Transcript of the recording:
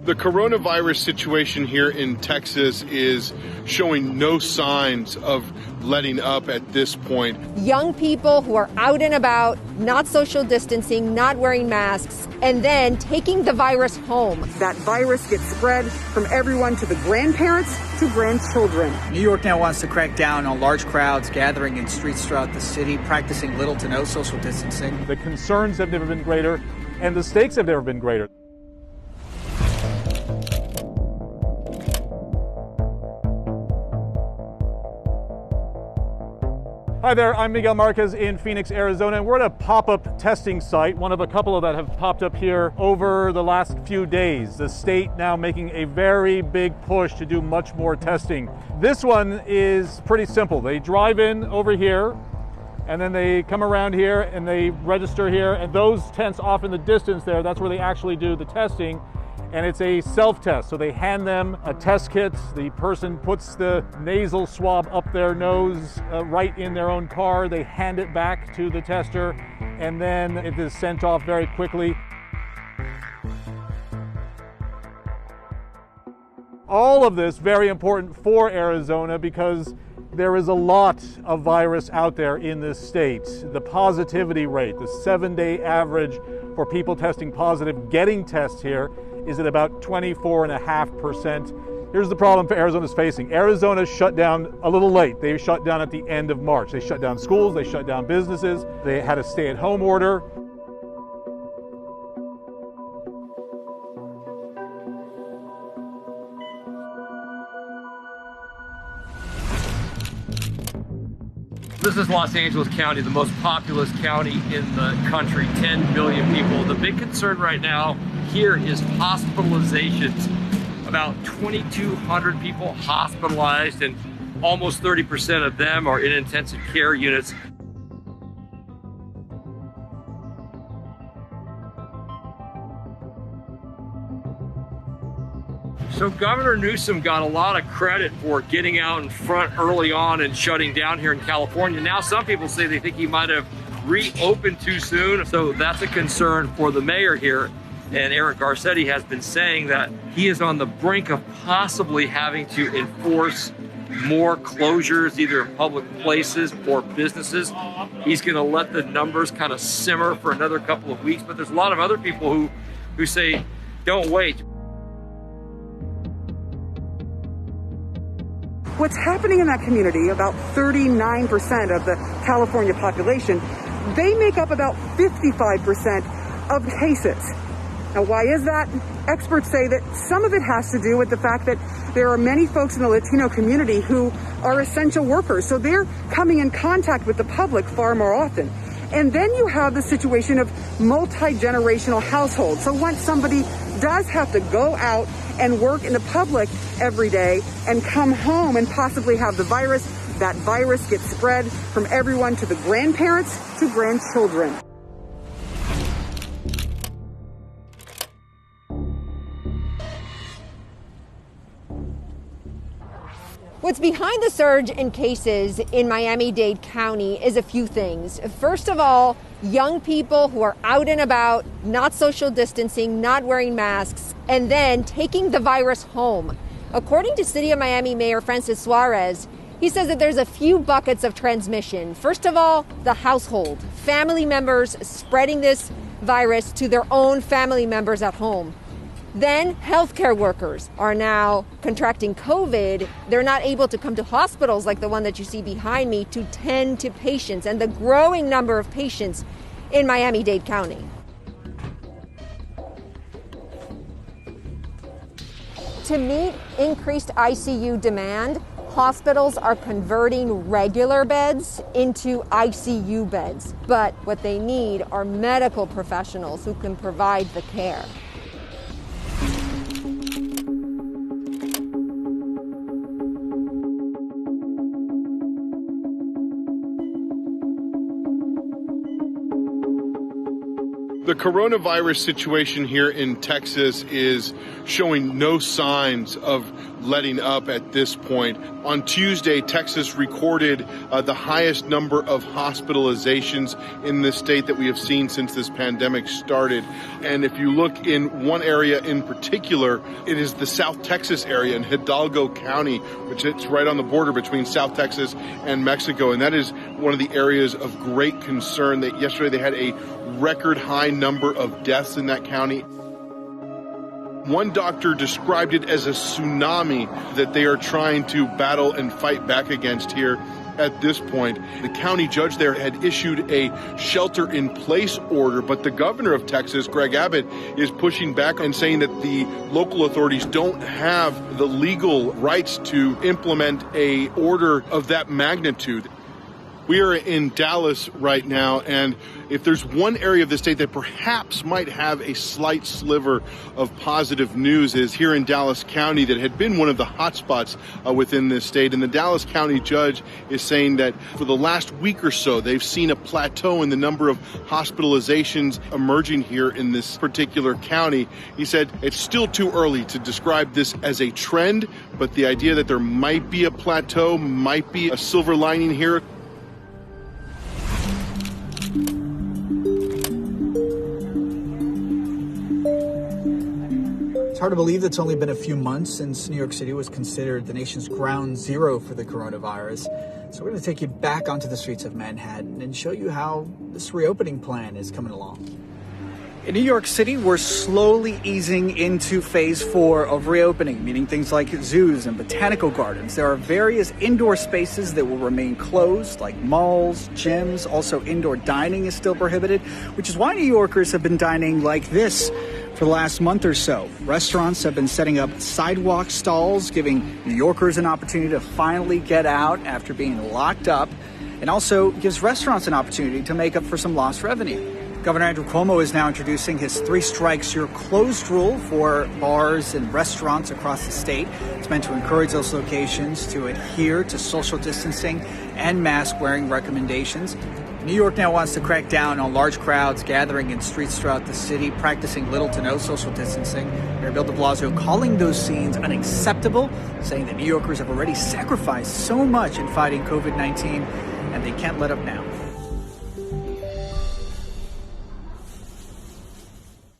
The coronavirus situation here in Texas is showing no signs of letting up at this point. Young people who are out and about, not social distancing, not wearing masks, and then taking the virus home. That virus gets spread from everyone to the grandparents to grandchildren. New York now wants to crack down on large crowds gathering in streets throughout the city, practicing little to no social distancing. The concerns have never been greater, and the stakes have never been greater. Hi there, I'm Miguel Marquez in Phoenix, Arizona, and we're at a pop-up testing site, one of a couple that have popped up here over the last few days. The state now making a very big push to do much more testing. This one is pretty simple. They drive in over here, and then they come around here and they register here, and those tents off in the distance there, that's where they actually do the testing. And it's a self-test, so they hand them a test kit. The person puts the nasal swab up their nose right in their own car. They hand it back to the tester, and then it is sent off very quickly. All of this very important for Arizona because there is a lot of virus out there in this state. The positivity rate, the 7-day average for people testing positive, getting tests here, is at about 24.5%. Here's the problem for Arizona's facing. Arizona shut down a little late. They shut down at the end of March. They shut down schools, they shut down businesses, they had a stay-at-home order. This is Los Angeles County, the most populous county in the country, 10 million people. The big concern right now here is hospitalizations. About 2,200 people hospitalized, and almost 30% of them are in intensive care units. So Governor Newsom got a lot of credit for getting out in front early on and shutting down here in California. Now some people say they think he might have reopened too soon. So that's a concern for the mayor here. And Eric Garcetti has been saying that he is on the brink of possibly having to enforce more closures, either in public places or businesses. He's going to let the numbers kind of simmer for another couple of weeks. But there's a lot of other people who say, don't wait. What's happening in that community, about 39% of the California population, they make up about 55% of cases. Now, why is that? Experts say that some of it has to do with the fact that there are many folks in the Latino community who are essential workers, so they're coming in contact with the public far more often. And then you have the situation of multi-generational households. So once somebody does have to go out and work in the public every day and come home and possibly have the virus, that virus gets spread from everyone to the grandparents to grandchildren. What's behind the surge in cases in Miami-Dade County is a few things. First of all, young people who are out and about, not social distancing, not wearing masks, and then taking the virus home. According to City of Miami Mayor Francis Suarez, he says that there's a few buckets of transmission. First of all, the household, family members spreading this virus to their own family members at home. Then healthcare workers are now contracting COVID. They're not able to come to hospitals like the one that you see behind me to tend to patients and the growing number of patients in Miami-Dade County. To meet increased ICU demand, hospitals are converting regular beds into ICU beds. But what they need are medical professionals who can provide the care. The The coronavirus situation here in Texas is showing no signs of letting up at this point. On Tuesday, Texas recorded the highest number of hospitalizations in the state that we have seen since this pandemic started. And if you look in one area in particular, it is the South Texas area in Hidalgo County, which is right on the border between South Texas and Mexico. And that is one of the areas of great concern. That yesterday they had a record high number of deaths in that county. One doctor described it as a tsunami that they are trying to battle and fight back against here at this point. The county judge there had issued a shelter-in-place order, but the governor of Texas, Greg Abbott, is pushing back and saying that the local authorities don't have the legal rights to implement a order of that magnitude. We are in Dallas right now, and if there's one area of the state that perhaps might have a slight sliver of positive news, is here in Dallas County that had been one of the hot spots within this state. And the Dallas County judge is saying that for the last week or so, they've seen a plateau in the number of hospitalizations emerging here in this particular county. He said it's still too early to describe this as a trend, but the idea that there might be a plateau, might be a silver lining here. It's hard to believe it's only been a few months since New York City was considered the nation's ground zero for the coronavirus. So we're going to take you back onto the streets of Manhattan and show you how this reopening plan is coming along. In New York City, we're slowly easing into phase 4 of reopening, meaning things like zoos and botanical gardens. There are various indoor spaces that will remain closed, like malls, gyms. Also, indoor dining is still prohibited, which is why New Yorkers have been dining like this for the last month or so. Restaurants have been setting up sidewalk stalls, giving New Yorkers an opportunity to finally get out after being locked up, and also gives restaurants an opportunity to make up for some lost revenue. Governor Andrew Cuomo is now introducing his 3 strikes you're closed rule for bars and restaurants across the state. It's meant to encourage those locations to adhere to social distancing and mask wearing recommendations. New York now wants to crack down on large crowds gathering in streets throughout the city, practicing little to no social distancing. Mayor Bill de Blasio calling those scenes unacceptable, saying that New Yorkers have already sacrificed so much in fighting COVID-19 and they can't let up now.